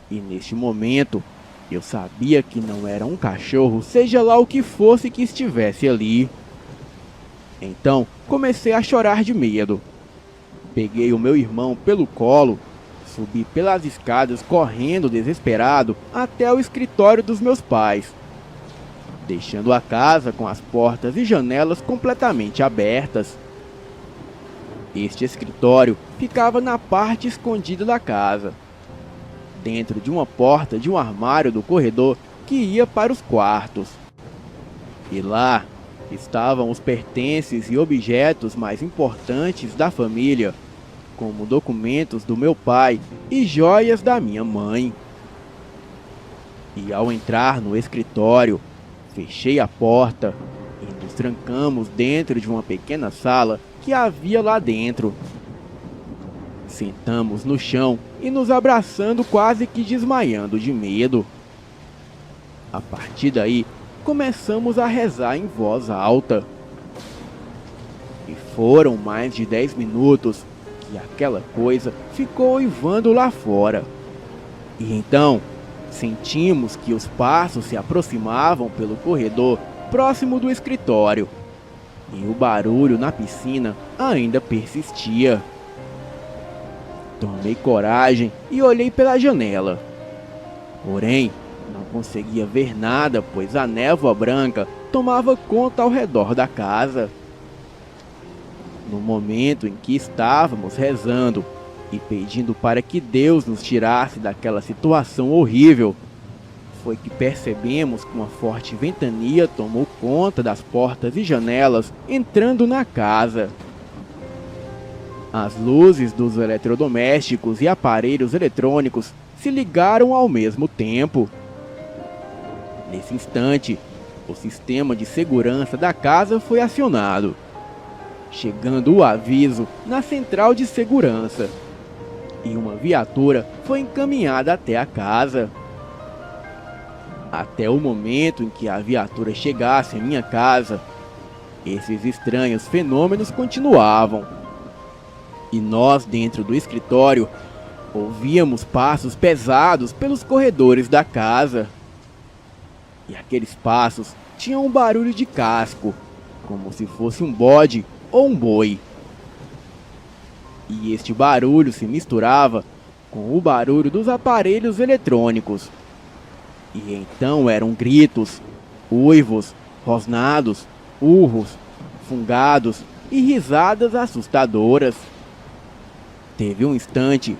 E neste momento, eu sabia que não era um cachorro, seja lá o que fosse que estivesse ali. Então, comecei a chorar de medo. Peguei o meu irmão pelo colo, subi pelas escadas correndo desesperado até o escritório dos meus pais, deixando a casa com as portas e janelas completamente abertas. Este escritório ficava na parte escondida da casa, dentro de uma porta de um armário do corredor que ia para os quartos. E lá estavam os pertences e objetos mais importantes da família, como documentos do meu pai e joias da minha mãe. E ao entrar no escritório, fechei a porta e nos trancamos dentro de uma pequena sala que havia lá dentro. Sentamos no chão e nos abraçando, quase que desmaiando de medo. A partir daí, começamos a rezar em voz alta. E foram mais de 10 minutos que aquela coisa ficou uivando lá fora. E então, sentimos que os passos se aproximavam pelo corredor próximo do escritório. E o barulho na piscina ainda persistia. Tomei coragem e olhei pela janela. Porém, não conseguia ver nada, pois a névoa branca tomava conta ao redor da casa. No momento em que estávamos rezando e pedindo para que Deus nos tirasse daquela situação horrível, foi que percebemos que uma forte ventania tomou conta das portas e janelas, entrando na casa. As luzes dos eletrodomésticos e aparelhos eletrônicos se ligaram ao mesmo tempo. Nesse instante, o sistema de segurança da casa foi acionado, chegando o aviso na central de segurança, e uma viatura foi encaminhada até a casa. Até o momento em que a viatura chegasse em minha casa, esses estranhos fenômenos continuavam. E nós, dentro do escritório, ouvíamos passos pesados pelos corredores da casa. E aqueles passos tinham um barulho de casco, como se fosse um bode ou um boi. E este barulho se misturava com o barulho dos aparelhos eletrônicos. E então eram gritos, uivos, rosnados, urros, fungados e risadas assustadoras. Teve um instante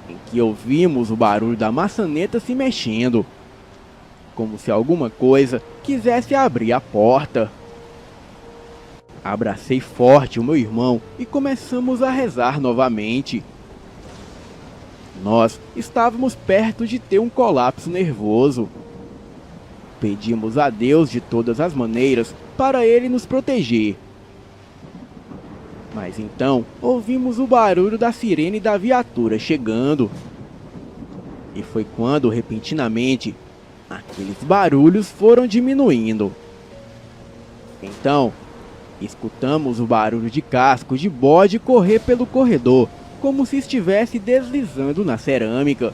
em que ouvimos o barulho da maçaneta se mexendo, como se alguma coisa quisesse abrir a porta. Abracei forte o meu irmão e começamos a rezar novamente. Nós estávamos perto de ter um colapso nervoso. Pedimos a Deus de todas as maneiras para Ele nos proteger Mas então ouvimos o barulho da sirene da viatura chegando. E foi quando, repentinamente, aqueles barulhos foram diminuindo. Então, escutamos o barulho de casco de bode correr pelo corredor, como se estivesse deslizando na cerâmica.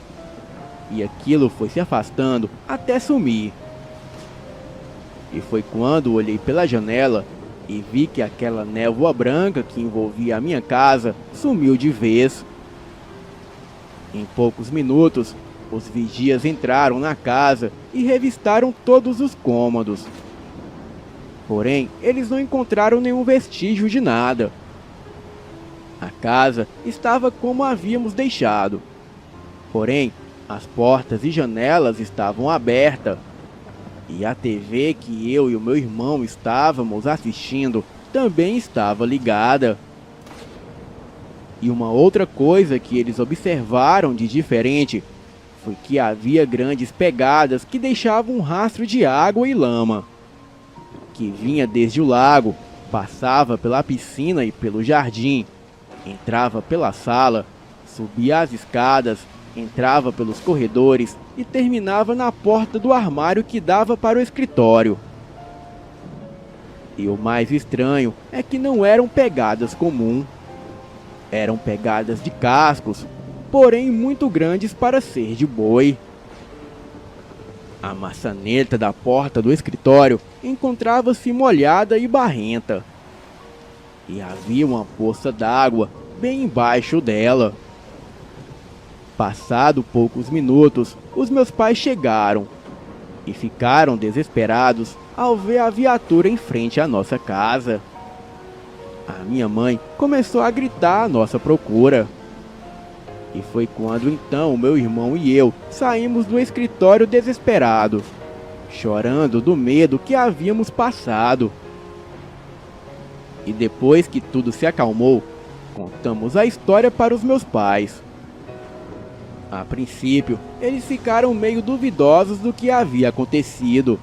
E aquilo foi se afastando até sumir. E foi quando olhei pela janela e vi que aquela névoa branca que envolvia a minha casa sumiu de vez. Em poucos minutos, os vigias entraram na casa e revistaram todos os cômodos. Porém, eles não encontraram nenhum vestígio de nada. A casa estava como a havíamos deixado. Porém, as portas e janelas estavam abertas. E a TV que eu e o meu irmão estávamos assistindo também estava ligada. E uma outra coisa que eles observaram de diferente foi que havia grandes pegadas que deixavam um rastro de água e lama, que vinha desde o lago, passava pela piscina e pelo jardim, entrava pela sala, subia as escadas, entrava pelos corredores e terminava na porta do armário que dava para o escritório. E o mais estranho é que não eram pegadas comuns. Eram pegadas de cascos, porém muito grandes para ser de boi. A maçaneta da porta do escritório encontrava-se molhada e barrenta. E havia uma poça d'água bem embaixo dela. Passado poucos minutos, os meus pais chegaram e ficaram desesperados ao ver a viatura em frente à nossa casa. A minha mãe começou a gritar à nossa procura. E foi quando então o meu irmão e eu saímos do escritório desesperados, chorando do medo que havíamos passado. E depois que tudo se acalmou, contamos a história para os meus pais. A princípio, eles ficaram meio duvidosos do que havia acontecido.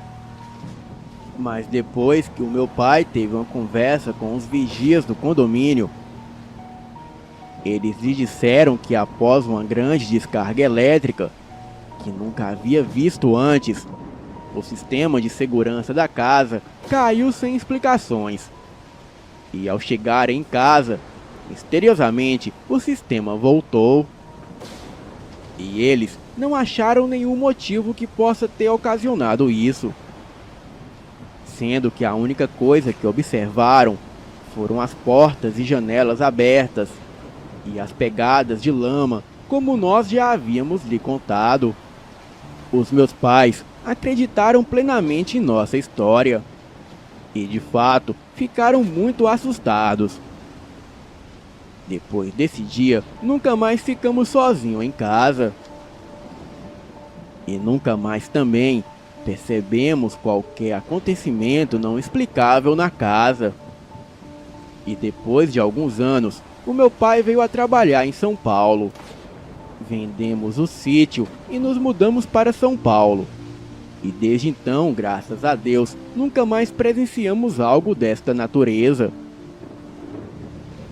Mas depois que o meu pai teve uma conversa com os vigias do condomínio, eles lhe disseram que após uma grande descarga elétrica, que nunca havia visto antes, o sistema de segurança da casa caiu sem explicações. E ao chegarem em casa, misteriosamente o sistema voltou. E eles não acharam nenhum motivo que possa ter ocasionado isso, sendo que a única coisa que observaram foram as portas e janelas abertas e as pegadas de lama, como nós já havíamos lhe contado. Os meus pais acreditaram plenamente em nossa história e, de fato, ficaram muito assustados. Depois desse dia, nunca mais ficamos sozinhos em casa. E nunca mais também percebemos qualquer acontecimento não explicável na casa. E depois de alguns anos, o meu pai veio a trabalhar em São Paulo. Vendemos o sítio e nos mudamos para São Paulo. E desde então, graças a Deus, nunca mais presenciamos algo desta natureza.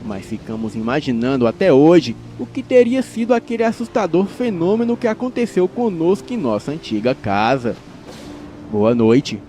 Mas ficamos imaginando até hoje o que teria sido aquele assustador fenômeno que aconteceu conosco em nossa antiga casa. Boa noite.